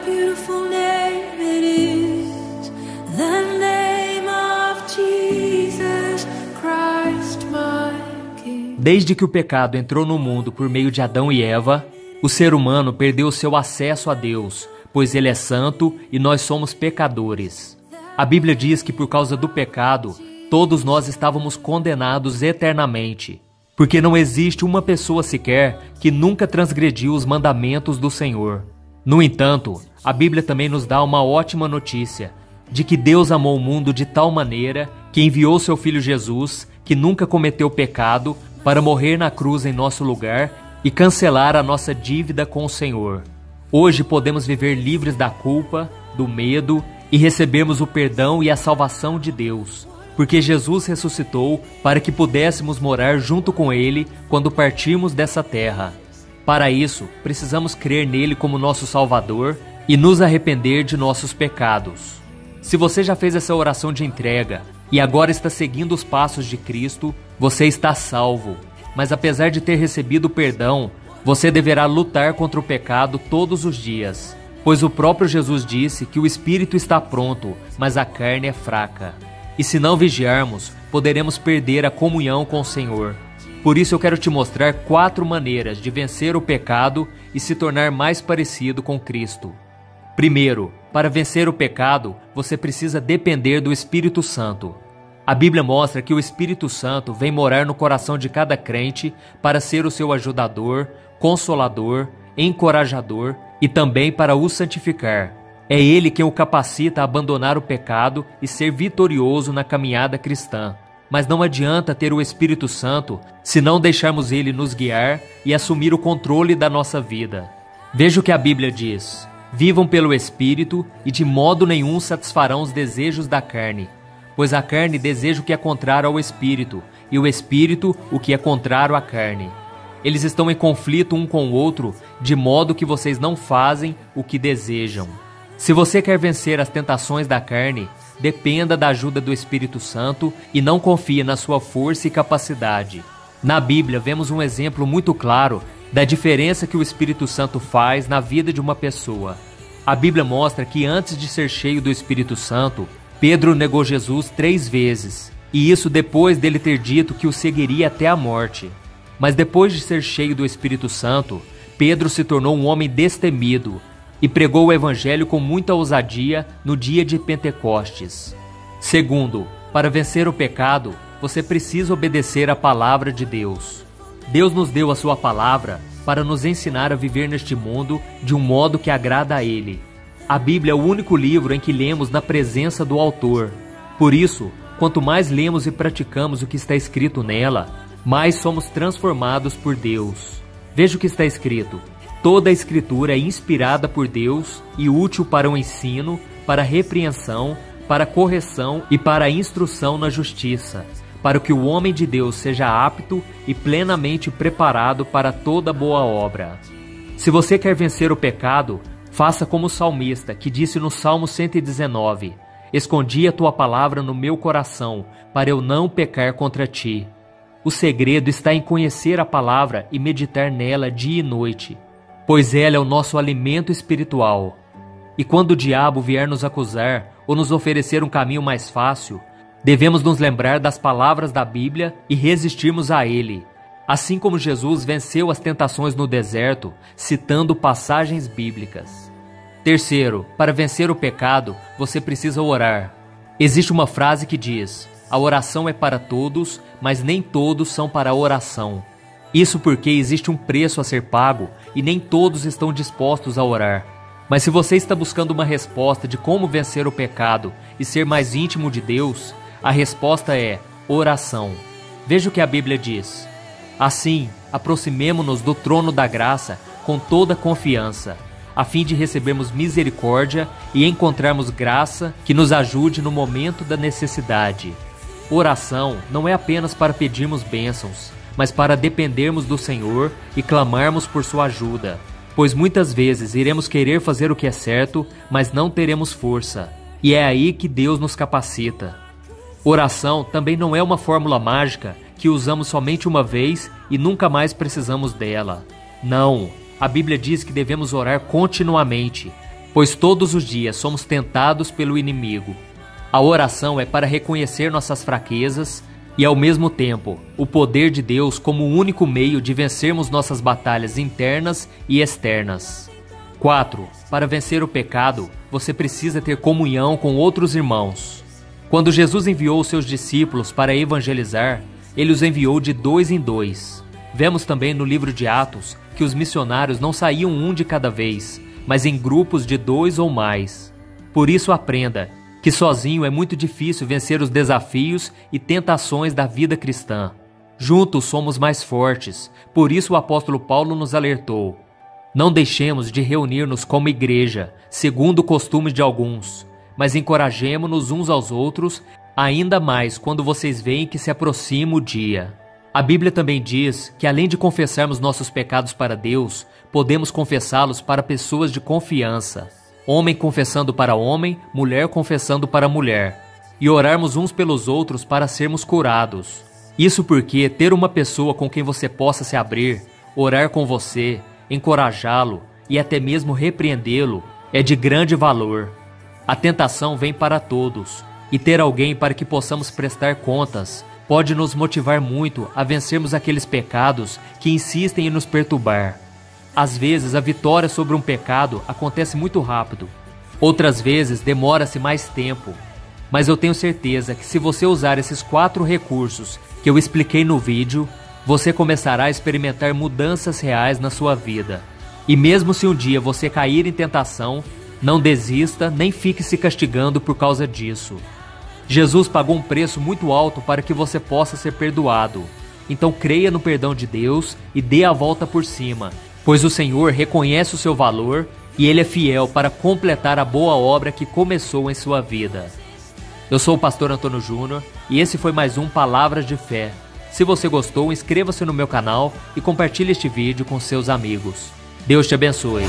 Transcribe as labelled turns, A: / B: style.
A: beautiful name it is, the name of Jesus Christ, my King.
B: Desde que o pecado entrou no mundo por meio de Adão e Eva, o ser humano perdeu o seu acesso a Deus, pois Ele é santo e nós somos pecadores. A Bíblia diz que por causa do pecado, todos nós estávamos condenados eternamente, porque não existe uma pessoa sequer que nunca transgrediu os mandamentos do Senhor. No entanto, a Bíblia também nos dá uma ótima notícia, de que Deus amou o mundo de tal maneira que enviou seu Filho Jesus, que nunca cometeu pecado, para morrer na cruz em nosso lugar e cancelar a nossa dívida com o Senhor. Hoje podemos viver livres da culpa, do medo e recebemos o perdão e a salvação de Deus, porque Jesus ressuscitou para que pudéssemos morar junto com Ele quando partirmos dessa terra. Para isso, precisamos crer nele como nosso Salvador e nos arrepender de nossos pecados. Se você já fez essa oração de entrega e agora está seguindo os passos de Cristo, você está salvo. Mas apesar de ter recebido o perdão, você deverá lutar contra o pecado todos os dias, pois o próprio Jesus disse que o espírito está pronto, mas a carne é fraca. E se não vigiarmos, poderemos perder a comunhão com o Senhor. Por isso eu quero te mostrar 4 maneiras de vencer o pecado e se tornar mais parecido com Cristo. Primeiro, para vencer o pecado, você precisa depender do Espírito Santo. A Bíblia mostra que o Espírito Santo vem morar no coração de cada crente para ser o seu ajudador, consolador, encorajador e também para o santificar. É Ele quem o capacita a abandonar o pecado e ser vitorioso na caminhada cristã. Mas não adianta ter o Espírito Santo se não deixarmos Ele nos guiar e assumir o controle da nossa vida. Veja o que a Bíblia diz: vivam pelo Espírito e de modo nenhum satisfarão os desejos da carne. Pois a carne deseja o que é contrário ao Espírito, e o Espírito o que é contrário à carne. Eles estão em conflito um com o outro, de modo que vocês não fazem o que desejam. Se você quer vencer as tentações da carne, dependa da ajuda do Espírito Santo e não confie na sua força e capacidade. Na Bíblia, vemos um exemplo muito claro da diferença que o Espírito Santo faz na vida de uma pessoa. A Bíblia mostra que antes de ser cheio do Espírito Santo, Pedro negou Jesus 3 vezes, e isso depois dele ter dito que o seguiria até a morte. Mas depois de ser cheio do Espírito Santo, Pedro se tornou um homem destemido e pregou o Evangelho com muita ousadia no dia de Pentecostes. Segundo, para vencer o pecado, você precisa obedecer à palavra de Deus. Deus nos deu a sua palavra para nos ensinar a viver neste mundo de um modo que agrada a Ele. A Bíblia é o único livro em que lemos na presença do autor. Por isso, quanto mais lemos e praticamos o que está escrito nela, mais somos transformados por Deus. Veja o que está escrito: toda a Escritura é inspirada por Deus e útil para o ensino, para a repreensão, para a correção e para a instrução na justiça, para que o homem de Deus seja apto e plenamente preparado para toda boa obra. Se você quer vencer o pecado, faça como o salmista, que disse no Salmo 119: escondi a tua palavra no meu coração, para eu não pecar contra ti. O segredo está em conhecer a palavra e meditar nela dia e noite, pois ela é o nosso alimento espiritual. E quando o diabo vier nos acusar ou nos oferecer um caminho mais fácil, devemos nos lembrar das palavras da Bíblia e resistirmos a ele, assim como Jesus venceu as tentações no deserto, citando passagens bíblicas. Terceiro, para vencer o pecado, você precisa orar. Existe uma frase que diz: a oração é para todos, mas nem todos são para a oração. Isso porque existe um preço a ser pago e nem todos estão dispostos a orar. Mas se você está buscando uma resposta de como vencer o pecado e ser mais íntimo de Deus, a resposta é oração. Veja o que a Bíblia diz: assim, aproximemo-nos do trono da graça com toda confiança, a fim de recebermos misericórdia e encontrarmos graça que nos ajude no momento da necessidade. Oração não é apenas para pedirmos bênçãos, mas para dependermos do Senhor e clamarmos por sua ajuda, pois muitas vezes iremos querer fazer o que é certo, mas não teremos força, e é aí que Deus nos capacita. Oração também não é uma fórmula mágica que usamos somente uma vez e nunca mais precisamos dela. Não, a Bíblia diz que devemos orar continuamente, pois todos os dias somos tentados pelo inimigo. A oração é para reconhecer nossas fraquezas e, ao mesmo tempo, o poder de Deus como o único meio de vencermos nossas batalhas internas e externas. 4. Para vencer o pecado, você precisa ter comunhão com outros irmãos. Quando Jesus enviou os seus discípulos para evangelizar, ele os enviou de 2 em 2. Vemos também no livro de Atos que os missionários não saíam um de cada vez, mas em grupos de 2 ou mais. Por isso aprenda que sozinho é muito difícil vencer os desafios e tentações da vida cristã. Juntos somos mais fortes, por isso o apóstolo Paulo nos alertou: não deixemos de reunir-nos como igreja, segundo o costume de alguns, mas encorajemo-nos uns aos outros, ainda mais quando vocês veem que se aproxima o dia. A Bíblia também diz que, além de confessarmos nossos pecados para Deus, podemos confessá-los para pessoas de confiança. Homem confessando para homem, mulher confessando para mulher. E orarmos uns pelos outros para sermos curados. Isso porque ter uma pessoa com quem você possa se abrir, orar com você, encorajá-lo e até mesmo repreendê-lo é de grande valor. A tentação vem para todos, e ter alguém para que possamos prestar contas pode nos motivar muito a vencermos aqueles pecados que insistem em nos perturbar. Às vezes, a vitória sobre um pecado acontece muito rápido. Outras vezes, demora-se mais tempo. Mas eu tenho certeza que se você usar esses 4 recursos que eu expliquei no vídeo, você começará a experimentar mudanças reais na sua vida. E mesmo se um dia você cair em tentação, não desista nem fique se castigando por causa disso. Jesus pagou um preço muito alto para que você possa ser perdoado. Então creia no perdão de Deus e dê a volta por cima, pois o Senhor reconhece o seu valor e Ele é fiel para completar a boa obra que começou em sua vida. Eu sou o pastor Antônio Júnior e esse foi mais um Palavras de Fé. Se você gostou, inscreva-se no meu canal e compartilhe este vídeo com seus amigos. Deus te abençoe.